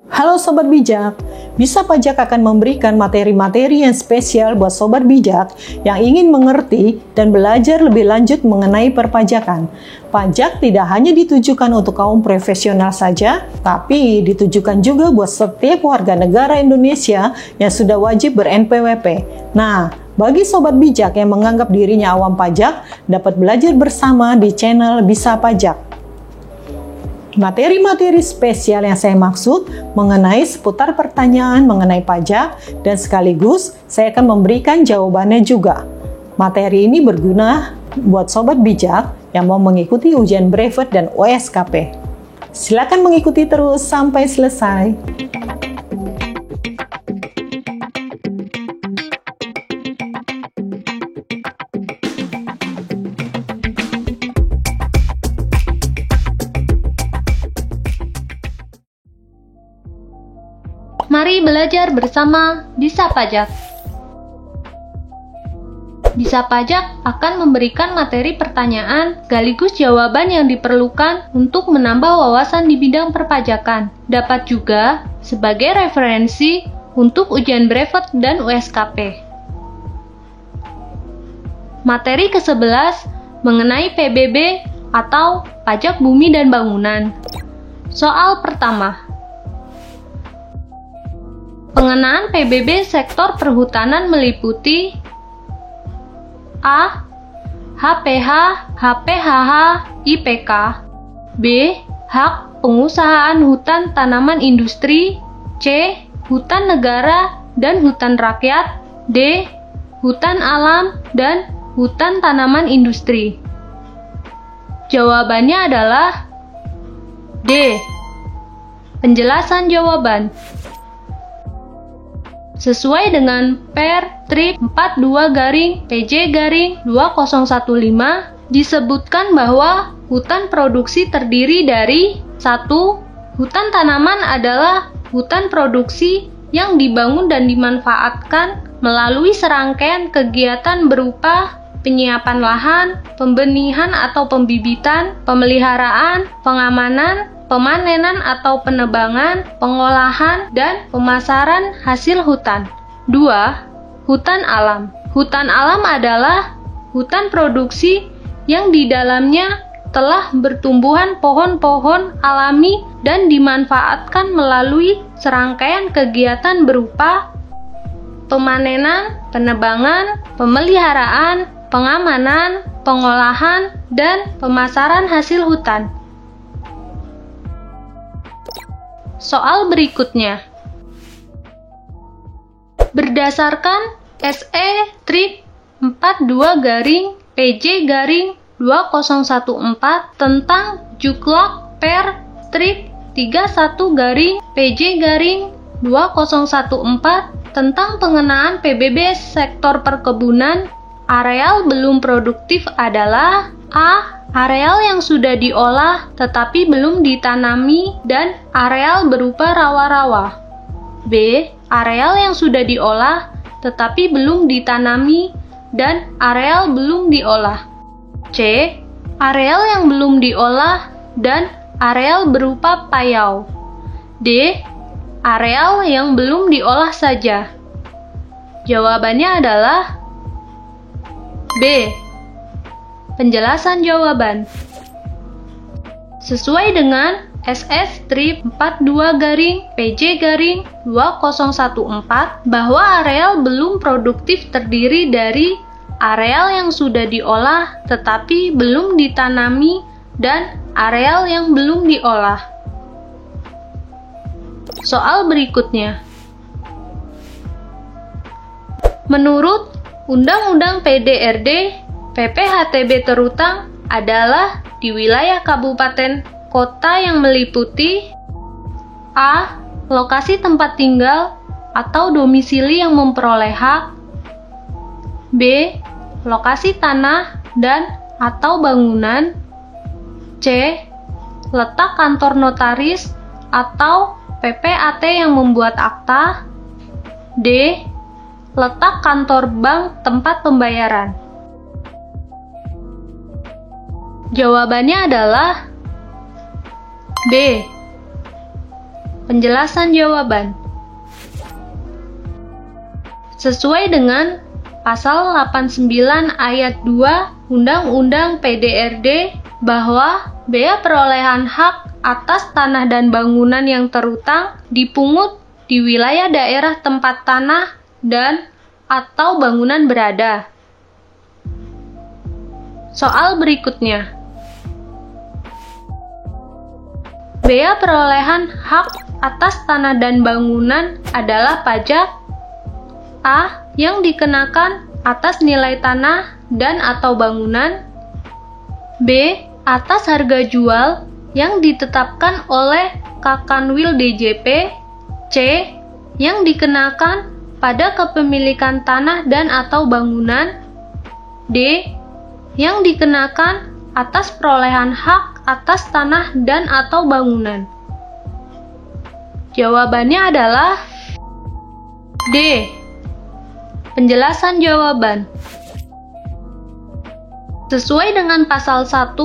Halo Sobat Bijak, Bisa Pajak akan memberikan materi-materi yang spesial buat Sobat Bijak yang ingin mengerti dan belajar lebih lanjut mengenai perpajakan. Pajak tidak hanya ditujukan untuk kaum profesional saja, tapi ditujukan juga buat setiap warga negara Indonesia yang sudah wajib ber-NPWP. Nah, bagi Sobat Bijak yang menganggap dirinya awam pajak, dapat belajar bersama di channel Bisa Pajak. Materi-materi spesial yang saya maksud mengenai seputar pertanyaan mengenai pajak dan sekaligus saya akan memberikan jawabannya juga. Materi ini berguna buat Sobat Bijak yang mau mengikuti ujian brevet dan OSKP. Silakan mengikuti terus sampai selesai. Mari belajar bersama Bisa Pajak. Bisa Pajak akan memberikan materi pertanyaan sekaligus jawaban yang diperlukan untuk menambah wawasan di bidang perpajakan. Dapat juga sebagai referensi untuk ujian brevet dan USKP. Materi ke-11 mengenai PBB atau Pajak Bumi dan Bangunan. Soal pertama. Pengenaan PBB sektor perhutanan meliputi A. HPH, HPHH, IPK. B. Hak pengusahaan hutan tanaman industri. C. Hutan negara dan hutan rakyat. D. Hutan alam dan hutan tanaman industri. Jawabannya adalah D. Penjelasan jawaban. Sesuai dengan Pertrip 42-PJ-2015 disebutkan bahwa hutan produksi terdiri dari 1. Hutan tanaman adalah hutan produksi yang dibangun dan dimanfaatkan melalui serangkaian kegiatan berupa penyiapan lahan, pembenihan atau pembibitan, pemeliharaan, pengamanan, pemanenan atau penebangan, pengolahan, dan pemasaran hasil hutan. 2. Hutan alam. Hutan alam adalah hutan produksi yang di dalamnya telah bertumbuhan pohon-pohon alami dan dimanfaatkan melalui serangkaian kegiatan berupa pemanenan, penebangan, pemeliharaan, pengamanan, pengolahan, dan pemasaran hasil hutan. Soal berikutnya. Berdasarkan SE Trip 42-PJ-2014 tentang Juklak Per Trip 31-PJ-2014 tentang pengenaan PBB sektor perkebunan, areal belum produktif adalah A. Areal yang sudah diolah tetapi belum ditanami dan areal berupa rawa-rawa. B. Areal yang sudah diolah tetapi belum ditanami dan areal belum diolah. C. Areal yang belum diolah dan areal berupa payau. D. Areal yang belum diolah saja. Jawabannya adalah B. Penjelasan jawaban. Sesuai dengan SS Strip 42-PJ-2014 bahwa areal belum produktif terdiri dari areal yang sudah diolah tetapi belum ditanami dan areal yang belum diolah. Soal berikutnya. Menurut Undang-Undang PDRD, PPHTB terutang adalah di wilayah kabupaten kota yang meliputi A. Lokasi tempat tinggal atau domisili yang memperoleh hak. B. Lokasi tanah dan atau bangunan. C. Letak kantor notaris atau PPAT yang membuat akta. D. Letak kantor bank tempat pembayaran. Jawabannya adalah B. Penjelasan jawaban. Sesuai dengan Pasal 89 Ayat 2 Undang-Undang PDRD bahwa bea perolehan hak atas tanah dan bangunan yang terutang dipungut di wilayah daerah tempat tanah dan atau bangunan berada. Soal berikutnya. Bea perolehan hak atas tanah dan bangunan adalah pajak A. Yang dikenakan atas nilai tanah dan atau bangunan, B. Atas harga jual yang ditetapkan oleh Kakanwil DJP, C. Yang dikenakan pada kepemilikan tanah dan atau bangunan, D. Yang dikenakan atas perolehan hak atas tanah dan atau bangunan. Jawabannya adalah D. Penjelasan jawaban. Sesuai dengan Pasal 1,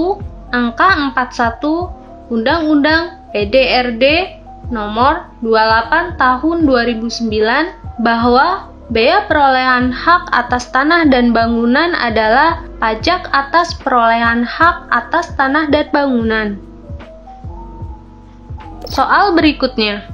Angka 41, Undang-Undang PDRD Nomor 28 Tahun 2009 bahwa bea perolehan hak atas tanah dan bangunan adalah pajak atas perolehan hak atas tanah dan bangunan. Soal berikutnya.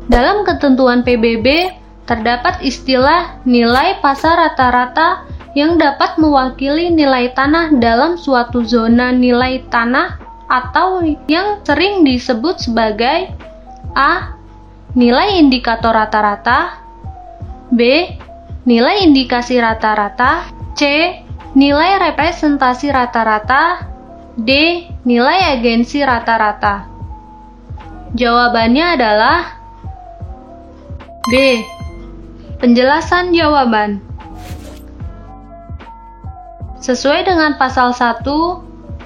Dalam ketentuan PBB, terdapat istilah nilai pasar rata-rata yang dapat mewakili nilai tanah dalam suatu zona nilai tanah atau yang sering disebut sebagai A. Nilai indikator rata-rata, B. Nilai indikasi rata-rata, C. Nilai representasi rata-rata, D. Nilai agensi rata-rata. Jawabannya adalah B. Penjelasan jawaban. Sesuai dengan Pasal 1,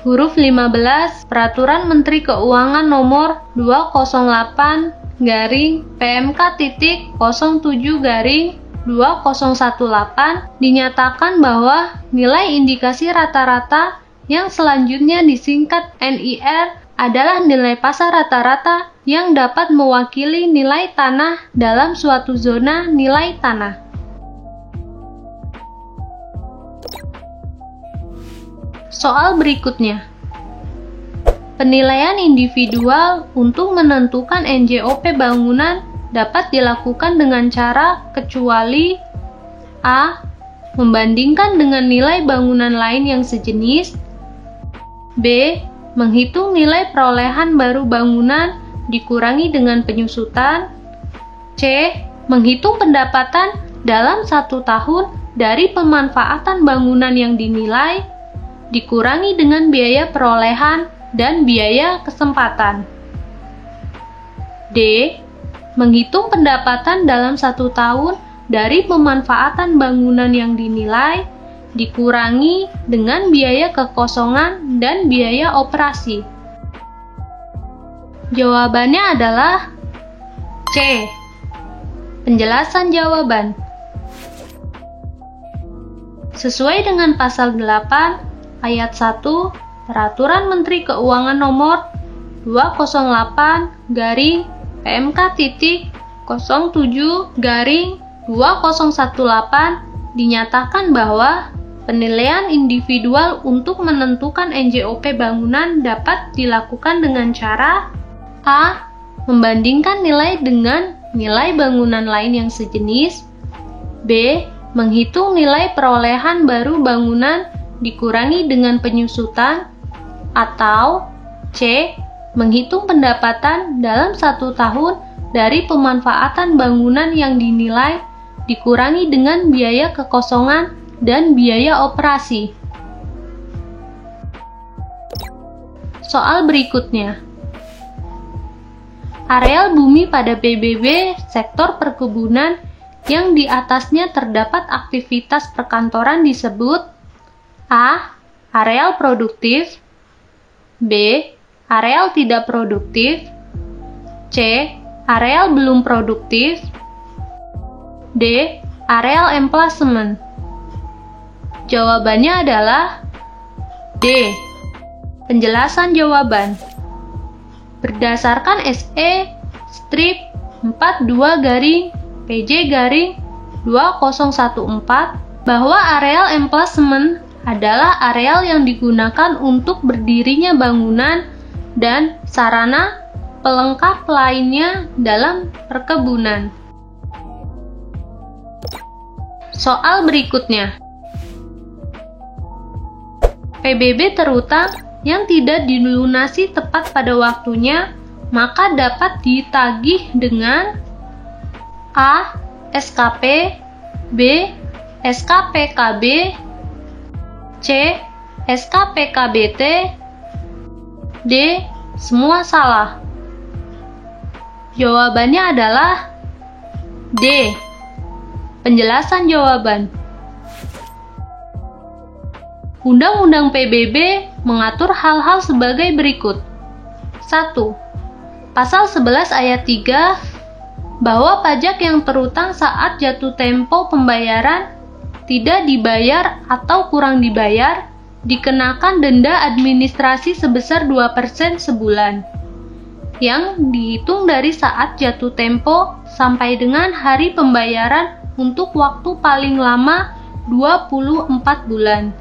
huruf 15 Peraturan Menteri Keuangan Nomor 208/PMK.07/2018 dinyatakan bahwa nilai indikasi rata-rata yang selanjutnya disingkat NIR adalah nilai pasar rata-rata yang dapat mewakili nilai tanah dalam suatu zona nilai tanah. Soal berikutnya. Penilaian individual untuk menentukan NJOP bangunan dapat dilakukan dengan cara kecuali A. Membandingkan dengan nilai bangunan lain yang sejenis, B. Menghitung nilai perolehan baru bangunan dikurangi dengan penyusutan, C. Menghitung pendapatan dalam 1 tahun dari pemanfaatan bangunan yang dinilai, dikurangi dengan biaya perolehan dan biaya kesempatan, D. Menghitung pendapatan dalam 1 tahun dari pemanfaatan bangunan yang dinilai, dikurangi dengan biaya kekosongan dan biaya operasi. Jawabannya adalah C. Penjelasan jawaban. Sesuai dengan Pasal 8 Ayat 1 Peraturan Menteri Keuangan Nomor 208/PMK.07/2018 dinyatakan bahwa penilaian individual untuk menentukan NJOP bangunan dapat dilakukan dengan cara A. Membandingkan nilai dengan nilai bangunan lain yang sejenis, B. Menghitung nilai perolehan baru bangunan dikurangi dengan penyusutan, atau C. Menghitung pendapatan dalam 1 tahun dari pemanfaatan bangunan yang dinilai dikurangi dengan biaya kekosongan dan biaya operasi. Soal berikutnya. Areal bumi pada PBB sektor perkebunan yang di atasnya terdapat aktivitas perkantoran disebut A. Areal produktif, B. Areal tidak produktif, C. Areal belum produktif, D. Areal emplasemen. Jawabannya adalah D. Penjelasan jawaban. berdasarkan SE strip 42-PJ-2014 bahwa areal emplacement adalah areal yang digunakan untuk berdirinya bangunan dan sarana pelengkap lainnya dalam perkebunan. Soal berikutnya. PBB terutang yang tidak dilunasi tepat pada waktunya, maka dapat ditagih dengan A. SKP, B. SKPKB, C. SKPKBT, D. Semua salah. Jawabannya adalah D. Penjelasan jawaban. Undang-Undang PBB mengatur hal-hal sebagai berikut. 1. Pasal 11 ayat 3 bahwa pajak yang terutang saat jatuh tempo pembayaran tidak dibayar atau kurang dibayar dikenakan denda administrasi sebesar 2% sebulan yang dihitung dari saat jatuh tempo sampai dengan hari pembayaran untuk waktu paling lama 24 bulan.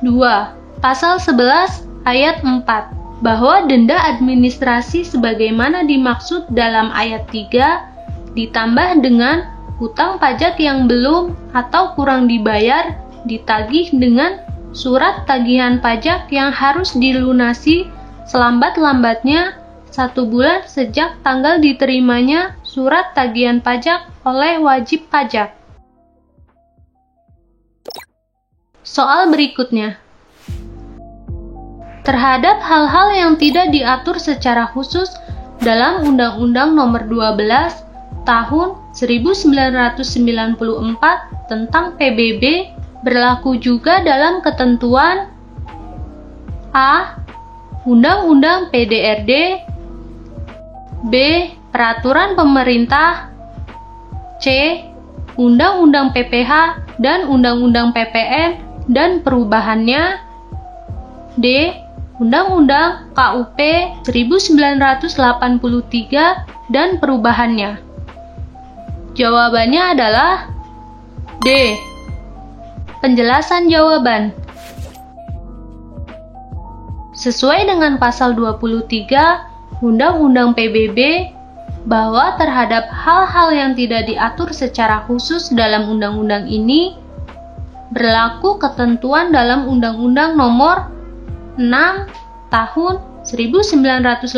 2. Pasal 11 ayat 4 bahwa denda administrasi sebagaimana dimaksud dalam ayat 3 ditambah dengan hutang pajak yang belum atau kurang dibayar ditagih dengan surat tagihan pajak yang harus dilunasi selambat-lambatnya 1 bulan sejak tanggal diterimanya surat tagihan pajak oleh wajib pajak. Soal berikutnya. Terhadap hal-hal yang tidak diatur secara khusus dalam Undang-Undang Nomor 12 Tahun 1994 tentang PBB berlaku juga dalam ketentuan A. Undang-Undang PDRD, B. Peraturan Pemerintah, C. Undang-Undang PPH dan Undang-Undang PPN dan perubahannya, D. Undang-Undang KUP 1983 dan perubahannya. Jawabannya adalah D. Penjelasan jawaban. Sesuai dengan pasal 23 Undang-Undang PBB bahwa terhadap hal-hal yang tidak diatur secara khusus dalam undang-undang ini berlaku ketentuan dalam Undang-Undang Nomor 6 Tahun 1983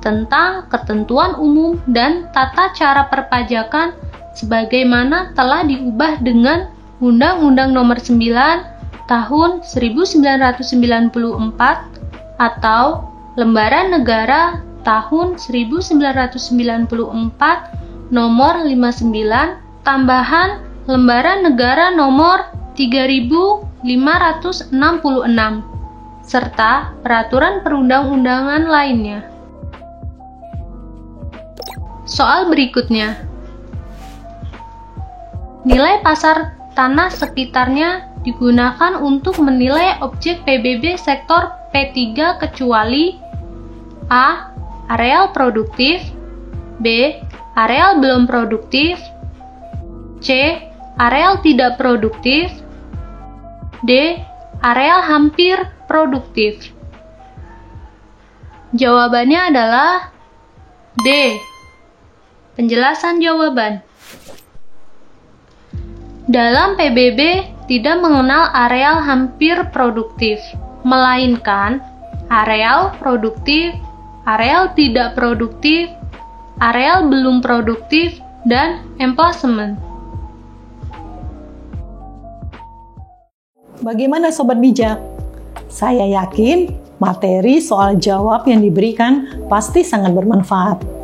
tentang ketentuan umum dan tata cara perpajakan sebagaimana telah diubah dengan Undang-Undang Nomor 9 Tahun 1994 atau Lembaran Negara Tahun 1994 Nomor 59 tambahan Lembaran Negara Nomor 3566 serta peraturan perundang-undangan lainnya. Soal berikutnya. Nilai pasar tanah sekitarnya digunakan untuk menilai objek PBB sektor P3 kecuali A. Areal produktif, B. Areal belum produktif, C. Areal tidak produktif, D. Areal hampir produktif. Jawabannya adalah D. Penjelasan jawaban. Dalam PBB tidak mengenal areal hampir produktif, melainkan areal produktif, areal tidak produktif, areal belum produktif, dan emplacement. Bagaimana Sobat Bijak? Saya yakin materi soal jawab yang diberikan pasti sangat bermanfaat.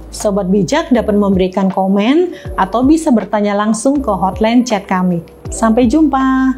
Sobat Bijak dapat memberikan komen atau bisa bertanya langsung ke hotline chat kami. Sampai jumpa!